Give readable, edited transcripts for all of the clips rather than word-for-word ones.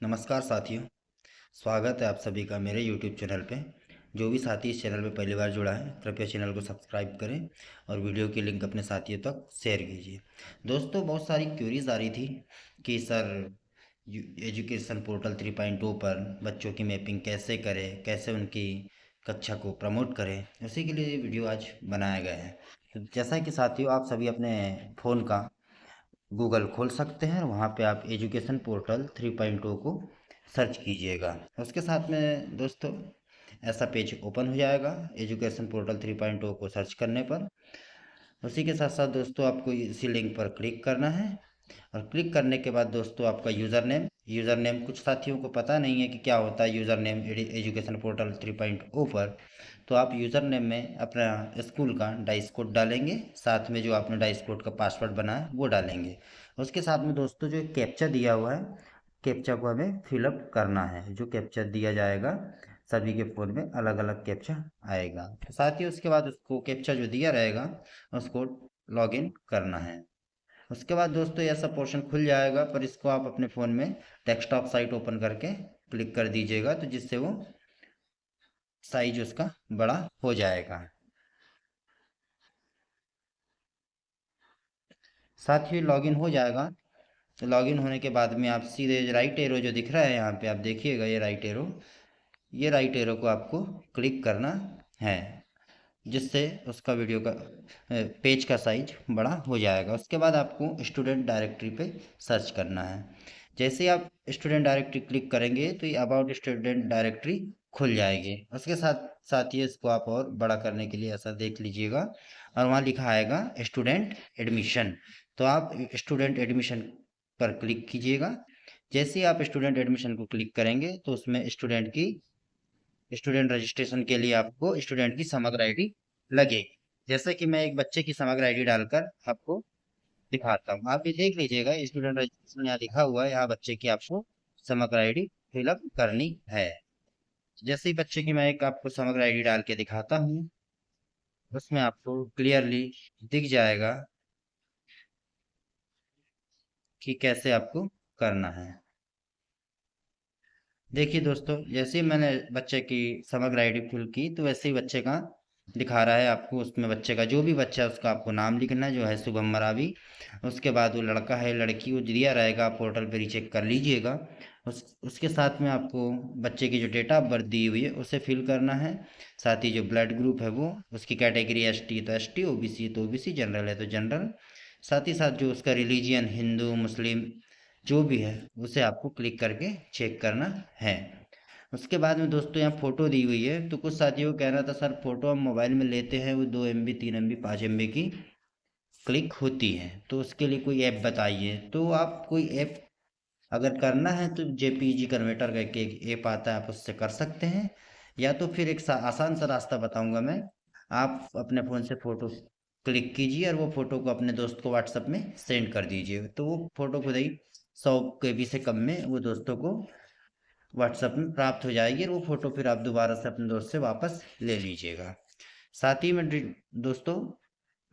नमस्कार साथियों। स्वागत है आप सभी का मेरे YouTube चैनल पे। जो भी साथी इस चैनल पे पहली बार जुड़ा है कृपया चैनल को सब्सक्राइब करें और वीडियो की लिंक अपने साथियों तक शेयर कीजिए। दोस्तों, बहुत सारी क्वेरीज आ रही थी कि सर एजुकेशन पोर्टल 3.0 पर बच्चों की मैपिंग कैसे करें, कैसे उनकी कक्षा को प्रमोट करें। उसी के लिए ये वीडियो आज बनाया गया है। तो जैसा कि साथियों, आप सभी अपने फ़ोन का गूगल खोल सकते हैं और वहाँ पे आप एजुकेशन पोर्टल 3.0 को सर्च कीजिएगा। उसके साथ में दोस्तों ऐसा पेज ओपन हो जाएगा एजुकेशन पोर्टल 3.0 को सर्च करने पर। उसी के साथ साथ दोस्तों आपको इसी लिंक पर क्लिक करना है और क्लिक करने के बाद दोस्तों आपका यूज़र नेम कुछ साथियों को पता नहीं है कि क्या होता है यूज़र नेम एजुकेशन पोर्टल 3.0 पर। तो आप यूज़र नेम में अपना स्कूल का डाइस कोड डालेंगे, साथ में जो आपने डाइस कोड का पासवर्ड बनाया वो डालेंगे। उसके साथ में दोस्तों जो कैप्चा दिया हुआ है, कैप्चा को हमें फिलअप करना है। जो कैप्चा दिया जाएगा सभी के फ़ोन में अलग अलग कैप्चा आएगा। तो साथ ही उसके बाद उसको कैप्चा जो दिया रहेगा उसको लॉगिन करना है। उसके बाद दोस्तों ऐसा पोर्शन खुल जाएगा, पर इसको आप अपने फ़ोन में डेस्कटॉप साइट ओपन करके क्लिक कर दीजिएगा, तो जिससे वो साइज उसका बड़ा हो जाएगा। साथ ही लॉगिन हो जाएगा। तो लॉगिन होने के बाद में आप सीधे राइट एरो जो दिख रहा है यहाँ पे आप देखिएगा, ये राइट एरो को आपको क्लिक करना है, जिससे उसका वीडियो का पेज का साइज बड़ा हो जाएगा। उसके बाद आपको स्टूडेंट डायरेक्टरी पे सर्च करना है। जैसे ही आप स्टूडेंट डायरेक्टरी क्लिक करेंगे तो ये अबाउट स्टूडेंट डायरेक्टरी खुल जाएगी। उसके साथ साथ ही इसको आप और बड़ा करने के लिए ऐसा देख लीजिएगा और वहाँ लिखा आएगा स्टूडेंट एडमिशन। तो आप स्टूडेंट एडमिशन पर क्लिक कीजिएगा। जैसे ही आप स्टूडेंट एडमिशन को क्लिक करेंगे तो उसमें स्टूडेंट रजिस्ट्रेशन के लिए आपको स्टूडेंट की समग्र आईडी लगेगी। जैसे कि मैं एक बच्चे की समग्र आईडी डालकर आपको दिखाता हूँ, आप ये देख लीजिएगा स्टूडेंट रजिस्ट्रेशन यहाँ लिखा हुआ है, यहाँ बच्चे की आपको समग्र आईडी फिलअप करनी है। जैसे ही बच्चे की मैं एक आपको समग्र आईडी डाल के दिखाता हूँ, उसमें आपको क्लियरली दिख जाएगा कि कैसे आपको करना है। देखिए दोस्तों, जैसे ही मैंने बच्चे की समग्र आईडी फिल की तो वैसे ही बच्चे का दिखा रहा है आपको। उसमें बच्चे का जो भी बच्चा है उसका आपको नाम लिखना है, जो है शुभम मरावी। उसके बाद वो लड़का है लड़की वो दिया रहेगा, आप पोर्टल पे रीचेक कर लीजिएगा। उसके साथ में आपको बच्चे की जो डेट ऑफ बर्थ दी हुई है उसे फिल करना है। साथ ही जो ब्लड ग्रुप है वो, उसकी कैटेगरी एसटी तो एसटी, ओबीसी तो ओबीसी, जनरल है तो जनरल। साथ ही साथ जो उसका रिलीजियन हिंदू मुस्लिम जो भी है उसे आपको क्लिक करके चेक करना है। उसके बाद में दोस्तों यहाँ फ़ोटो दी हुई है। तो कुछ साथियों को कहना था सर फ़ोटो हम मोबाइल में लेते हैं वो 2 MB 3 MB 5 MB की क्लिक होती है, तो उसके लिए कोई ऐप बताइए। तो आप कोई ऐप अगर करना है तो जेपीजी कन्वर्टर करके एक ऐप आता है, आप उससे कर सकते हैं। या तो फिर एक आसान सा रास्ता बताऊंगा मैं। आप अपने फ़ोन से फ़ोटो क्लिक कीजिए और वो फ़ोटो को अपने दोस्त को व्हाट्सएप में सेंड कर दीजिए, तो वो फ़ोटो खुद ही 100 KB से कम में वो दोस्तों को व्हाट्सएप में प्राप्त हो जाएगी और वो फ़ोटो फिर आप दोबारा से अपने दोस्त से वापस ले लीजिएगा। साथ ही में दोस्तों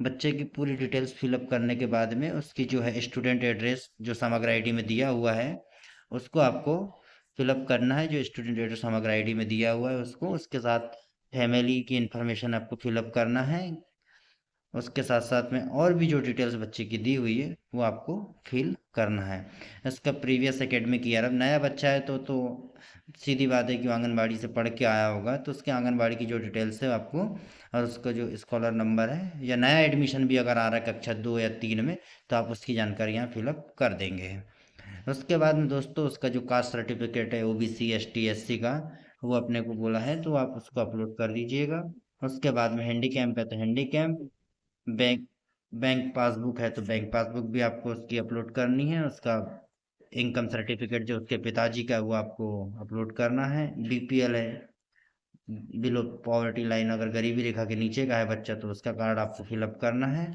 बच्चे की पूरी डिटेल्स फिलअप करने के बाद में उसकी जो है स्टूडेंट एड्रेस जो समग्र आईडी में दिया हुआ है उसको आपको फिलअप करना है। जो स्टूडेंट एड्रेस समग्र आईडी में दिया हुआ है उसको, उसके साथ फैमिली की इंफॉर्मेशन आपको फिलअप करना है। उसके साथ साथ में और भी जो डिटेल्स बच्चे की दी हुई है वो आपको फिल करना है। इसका प्रीवियस एकेडमिक ईयर, अब नया बच्चा है तो सीधी बात है कि वो आंगनबाड़ी से पढ़ के आया होगा, तो उसके आंगनबाड़ी की जो डिटेल्स है आपको, और उसका जो स्कॉलर नंबर है, या नया एडमिशन भी अगर आ रहा है कक्षा 2 या 3 में, तो आप उसकी जानकारी यहाँ फिलअप कर देंगे। उसके बाद में दोस्तों उसका जो कास्ट सर्टिफिकेट है ओबीसी एसटी एससी का, वो अपने को बोला है तो आप उसको अपलोड कर दीजिएगा। उसके बाद में हैंडीकैम्प है तो हैंडीकैम्प, बैंक बैंक पासबुक है तो बैंक पासबुक भी आपको उसकी अपलोड करनी है। उसका इनकम सर्टिफिकेट जो उसके पिताजी का है वो आपको अपलोड करना है। बीपीएल है, बिलो पॉवर्टी लाइन, अगर गरीबी रेखा के नीचे का है बच्चा तो उसका कार्ड आपको फिलअप करना है।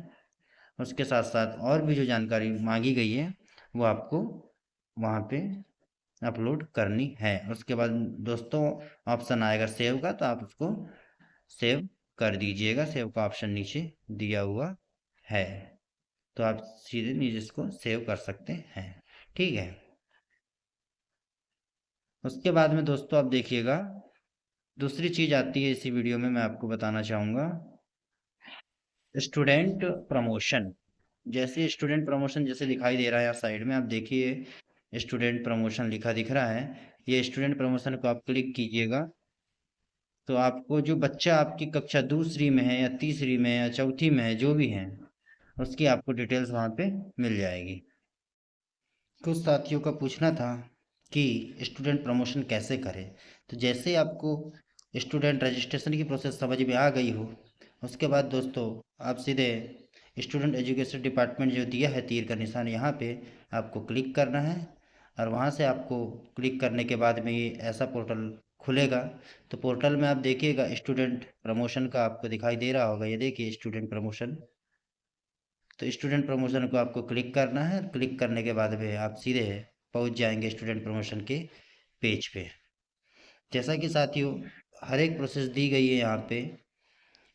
उसके साथ साथ और भी जो जानकारी मांगी गई है वो आपको वहाँ पे अपलोड करनी है। उसके बाद दोस्तों ऑप्शन आएगा सेव का, तो आप उसको सेव कर दीजिएगा। सेव का ऑप्शन नीचे दिया हुआ है, तो आप सीधे नीचे इसको सेव कर सकते हैं। ठीक है। उसके बाद में दोस्तों आप देखिएगा, दूसरी चीज़ आती है इसी वीडियो में, मैं आपको बताना चाहूँगा स्टूडेंट प्रमोशन। जैसे स्टूडेंट प्रमोशन जैसे दिखाई दे रहा है यहाँ साइड में, आप देखिए स्टूडेंट प्रमोशन लिखा दिख रहा है। ये स्टूडेंट प्रमोशन को आप क्लिक कीजिएगा तो आपको जो बच्चा आपकी कक्षा दूसरी में है या तीसरी में या चौथी में है, जो भी है, उसकी आपको डिटेल्स वहाँ पे मिल जाएगी। कुछ साथियों का पूछना था कि स्टूडेंट प्रमोशन कैसे करें। तो जैसे आपको स्टूडेंट रजिस्ट्रेशन की प्रोसेस समझ में आ गई हो, उसके बाद दोस्तों आप सीधे स्टूडेंट एजुकेशन डिपार्टमेंट जो दिया है तीर का निशान, यहाँ पे आपको क्लिक करना है और वहाँ से आपको क्लिक करने के बाद में ये ऐसा पोर्टल खुलेगा। तो पोर्टल में आप देखिएगा स्टूडेंट प्रमोशन का आपको दिखाई दे रहा होगा, ये देखिए स्टूडेंट प्रमोशन। तो स्टूडेंट प्रमोशन को आपको क्लिक करना है, क्लिक करने के बाद में आप सीधे पहुंच जाएंगे स्टूडेंट प्रमोशन के पेज पे। जैसा कि साथियों हर एक प्रोसेस दी गई है यहाँ पे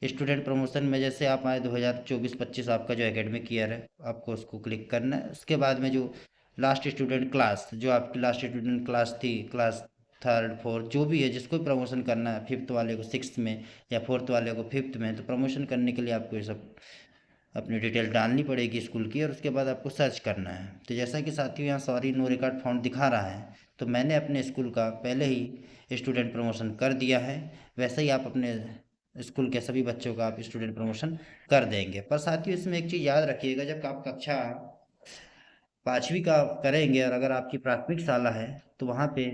स्टूडेंट प्रमोशन में। जैसे आप आए 2024-25 आपका जो एकेडमिक ईयर है, आपको उसको क्लिक करना है। उसके बाद में जो लास्ट स्टूडेंट क्लास, जो आपकी लास्ट स्टूडेंट क्लास थी, क्लास थर्ड फोर्थ जो भी है, जिसको भी प्रमोशन करना है, फिफ्थ वाले को सिक्स्थ में या फोर्थ वाले को फिफ्थ में, तो प्रमोशन करने के लिए आपको ये सब अपनी डिटेल डालनी पड़ेगी स्कूल की और उसके बाद आपको सर्च करना है। तो जैसा कि साथियों यहाँ सॉरी नो रिकॉर्ड फाउंड दिखा रहा है, तो मैंने अपने स्कूल का पहले ही स्टूडेंट प्रमोशन कर दिया है। वैसे ही आप अपने स्कूल के सभी बच्चों का आप स्टूडेंट प्रमोशन कर देंगे। पर साथियों इसमें एक चीज़ याद रखिएगा, जब आप कक्षा पाँचवीं का करेंगे और अगर आपकी प्राथमिक शाला है, तो वहाँ पे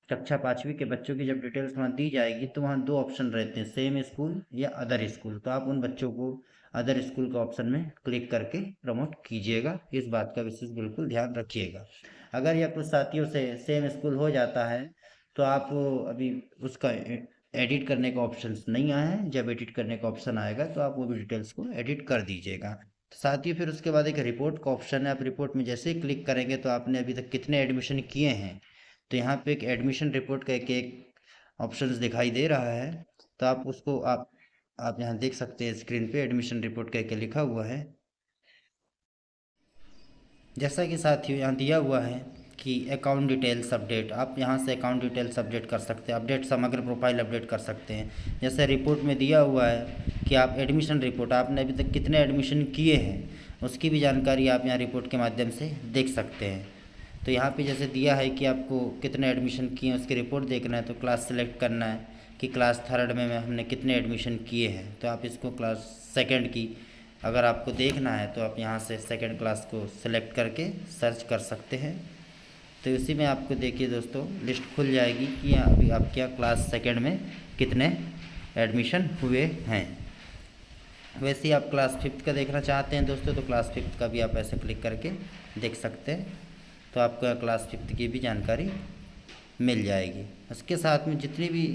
कक्षा पाँचवीं के बच्चों की जब डिटेल्स वहाँ दी जाएगी तो वहाँ दो ऑप्शन रहते हैं, सेम स्कूल या अदर स्कूल। तो आप उन बच्चों को अदर स्कूल का ऑप्शन में क्लिक करके प्रमोट कीजिएगा, इस बात का विशेष बिल्कुल ध्यान रखिएगा। अगर यह कुछ साथियों से सेम स्कूल हो जाता है तो आप अभी उसका एडिट करने का ऑप्शन नहीं आया है, जब एडिट करने का ऑप्शन आएगा तो आप वो भी डिटेल्स को एडिट कर दीजिएगा। साथ ही फिर उसके बाद एक रिपोर्ट का ऑप्शन है, आप रिपोर्ट में जैसे ही क्लिक करेंगे तो आपने अभी तक कितने एडमिशन किए हैं, तो यहाँ पे एक एडमिशन रिपोर्ट का एक ऑप्शंस दिखाई दे रहा है। तो आप उसको आप यहाँ देख सकते हैं स्क्रीन पे एडमिशन रिपोर्ट का एक लिखा हुआ है। जैसा कि साथियों यहाँ दिया हुआ है कि अकाउंट डिटेल्स अपडेट, आप यहाँ से अकाउंट डिटेल्स अपडेट कर सकते हैं, अपडेट समग्र प्रोफाइल अपडेट कर सकते हैं। जैसे रिपोर्ट में दिया हुआ है कि आप एडमिशन रिपोर्ट, आपने अभी तक कितने एडमिशन किए हैं, उसकी भी जानकारी आप यहाँ रिपोर्ट के माध्यम से देख सकते हैं। तो यहाँ पे जैसे दिया है कि आपको कितने एडमिशन किए हैं उसकी रिपोर्ट देखना है, तो क्लास सेलेक्ट करना है कि क्लास थर्ड में हमने कितने एडमिशन किए हैं। तो आप इसको क्लास सेकंड की अगर आपको देखना है तो आप यहाँ से सेकंड क्लास को सिलेक्ट करके सर्च कर सकते हैं। तो इसी में आपको देखिए दोस्तों लिस्ट खुल जाएगी कि अभी आपके यहाँ क्लास सेकंड में कितने एडमिशन हुए हैं। वैसे ही आप क्लास फिफ्थ का देखना चाहते हैं दोस्तों, तो क्लास फिफ्थ का भी आप ऐसे क्लिक करके देख सकते हैं, तो आपको यहाँ क्लास फिफ्थ की भी जानकारी मिल जाएगी। उसके साथ में जितनी भी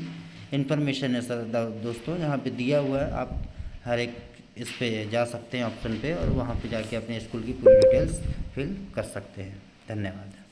इंफॉर्मेशन है सर दोस्तों यहाँ पे दिया हुआ है, आप हर एक इस पे जा सकते हैं ऑप्शन पे और वहाँ पे जाके अपने स्कूल की पूरी डिटेल्स फिल कर सकते हैं। धन्यवाद।